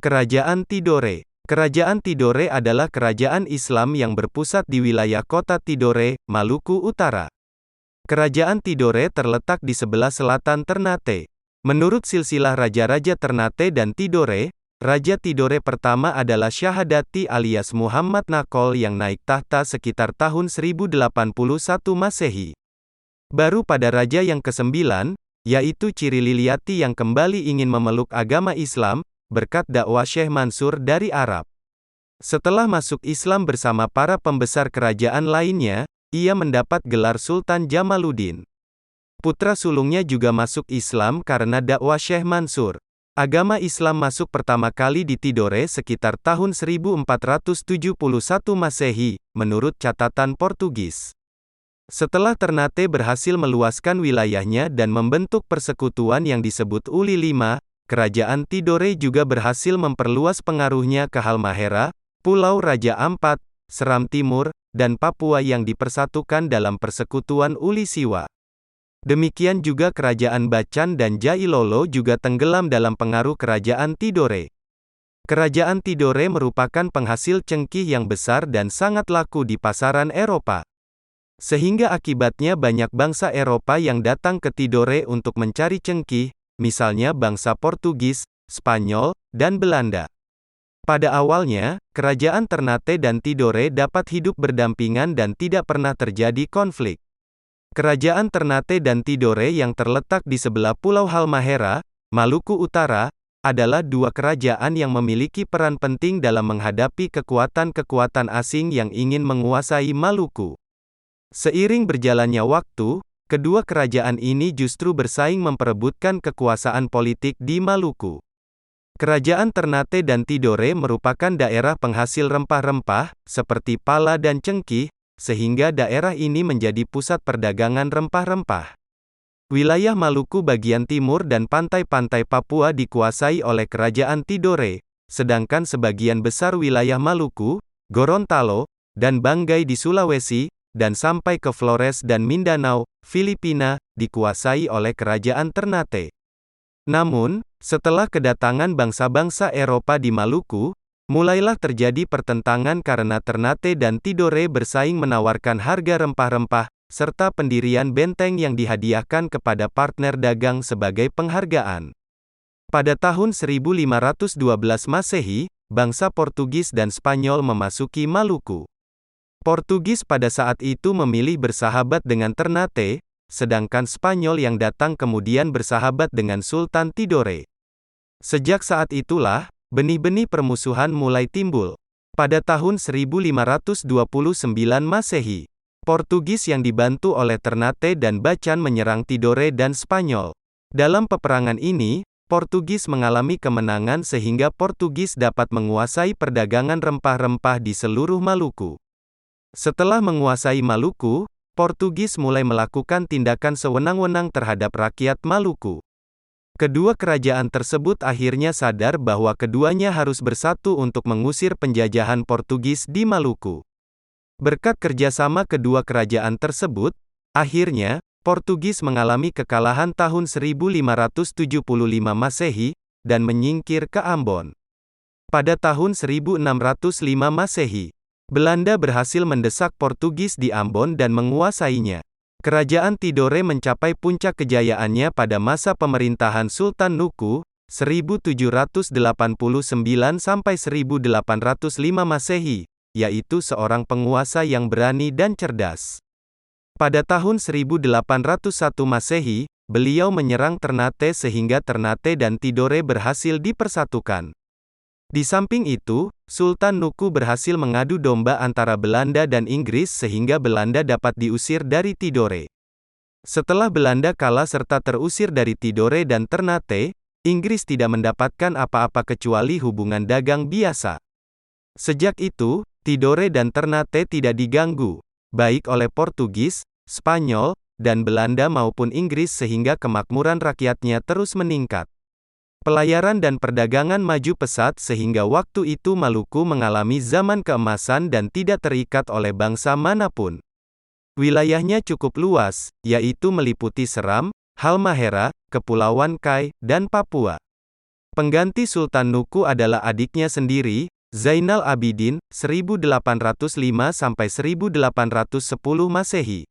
Kerajaan Tidore. Kerajaan Tidore adalah kerajaan Islam yang berpusat di wilayah kota Tidore, Maluku Utara. Kerajaan Tidore terletak di sebelah selatan Ternate. Menurut silsilah raja-raja Ternate dan Tidore, Raja Tidore pertama adalah Syahadati alias Muhammad Nakol yang naik tahta sekitar tahun 1081 Masehi. Baru pada raja yang ke-9, yaitu Ciri Liliati yang kembali ingin memeluk agama Islam, berkat dakwah Syekh Mansur dari Arab. Setelah masuk Islam bersama para pembesar kerajaan lainnya, ia mendapat gelar Sultan Jamaluddin. Putra sulungnya juga masuk Islam karena dakwah Syekh Mansur. Agama Islam masuk pertama kali di Tidore sekitar tahun 1471 Masehi, menurut catatan Portugis. Setelah Ternate berhasil meluaskan wilayahnya dan membentuk persekutuan yang disebut Uli V, Kerajaan Tidore juga berhasil memperluas pengaruhnya ke Halmahera, Pulau Raja Ampat, Seram Timur, dan Papua yang dipersatukan dalam persekutuan Uli Siwa. Demikian juga Kerajaan Bacan dan Jailolo juga tenggelam dalam pengaruh Kerajaan Tidore. Kerajaan Tidore merupakan penghasil cengkih yang besar dan sangat laku di pasaran Eropa. Sehingga akibatnya banyak bangsa Eropa yang datang ke Tidore untuk mencari cengkih, misalnya bangsa Portugis, Spanyol, dan Belanda. Pada awalnya, kerajaan Ternate dan Tidore dapat hidup berdampingan dan tidak pernah terjadi konflik. Kerajaan Ternate dan Tidore yang terletak di sebelah Pulau Halmahera, Maluku Utara, adalah dua kerajaan yang memiliki peran penting dalam menghadapi kekuatan-kekuatan asing yang ingin menguasai Maluku. Seiring berjalannya waktu, kedua kerajaan ini justru bersaing memperebutkan kekuasaan politik di Maluku. Kerajaan Ternate dan Tidore merupakan daerah penghasil rempah-rempah, seperti pala dan cengkih, sehingga daerah ini menjadi pusat perdagangan rempah-rempah. Wilayah Maluku bagian timur dan pantai-pantai Papua dikuasai oleh Kerajaan Tidore, sedangkan sebagian besar wilayah Maluku, Gorontalo, dan Banggai di Sulawesi, dan sampai ke Flores dan Mindanao, Filipina, dikuasai oleh Kerajaan Ternate. Namun, setelah kedatangan bangsa-bangsa Eropa di Maluku, mulailah terjadi pertentangan karena Ternate dan Tidore bersaing menawarkan harga rempah-rempah, serta pendirian benteng yang dihadiahkan kepada partner dagang sebagai penghargaan. Pada tahun 1512 Masehi, bangsa Portugis dan Spanyol memasuki Maluku. Portugis pada saat itu memilih bersahabat dengan Ternate, sedangkan Spanyol yang datang kemudian bersahabat dengan Sultan Tidore. Sejak saat itulah, benih-benih permusuhan mulai timbul. Pada tahun 1529 Masehi, Portugis yang dibantu oleh Ternate dan Bacan menyerang Tidore dan Spanyol. Dalam peperangan ini, Portugis mengalami kemenangan sehingga Portugis dapat menguasai perdagangan rempah-rempah di seluruh Maluku. Setelah menguasai Maluku, Portugis mulai melakukan tindakan sewenang-wenang terhadap rakyat Maluku. Kedua kerajaan tersebut akhirnya sadar bahwa keduanya harus bersatu untuk mengusir penjajahan Portugis di Maluku. Berkat kerjasama kedua kerajaan tersebut, akhirnya, Portugis mengalami kekalahan tahun 1575 Masehi, dan menyingkir ke Ambon. Pada tahun 1605 Masehi, Belanda berhasil mendesak Portugis di Ambon dan menguasainya. Kerajaan Tidore mencapai puncak kejayaannya pada masa pemerintahan Sultan Nuku, 1789 sampai 1805 Masehi, yaitu seorang penguasa yang berani dan cerdas. Pada tahun 1801 Masehi, beliau menyerang Ternate sehingga Ternate dan Tidore berhasil dipersatukan. Di samping itu, Sultan Nuku berhasil mengadu domba antara Belanda dan Inggris sehingga Belanda dapat diusir dari Tidore. Setelah Belanda kalah serta terusir dari Tidore dan Ternate, Inggris tidak mendapatkan apa-apa kecuali hubungan dagang biasa. Sejak itu, Tidore dan Ternate tidak diganggu, baik oleh Portugis, Spanyol, dan Belanda maupun Inggris sehingga kemakmuran rakyatnya terus meningkat. Pelayaran dan perdagangan maju pesat sehingga waktu itu Maluku mengalami zaman keemasan dan tidak terikat oleh bangsa manapun. Wilayahnya cukup luas, yaitu meliputi Seram, Halmahera, Kepulauan Kai, dan Papua. Pengganti Sultan Nuku adalah adiknya sendiri, Zainal Abidin, 1805–1810 Masehi.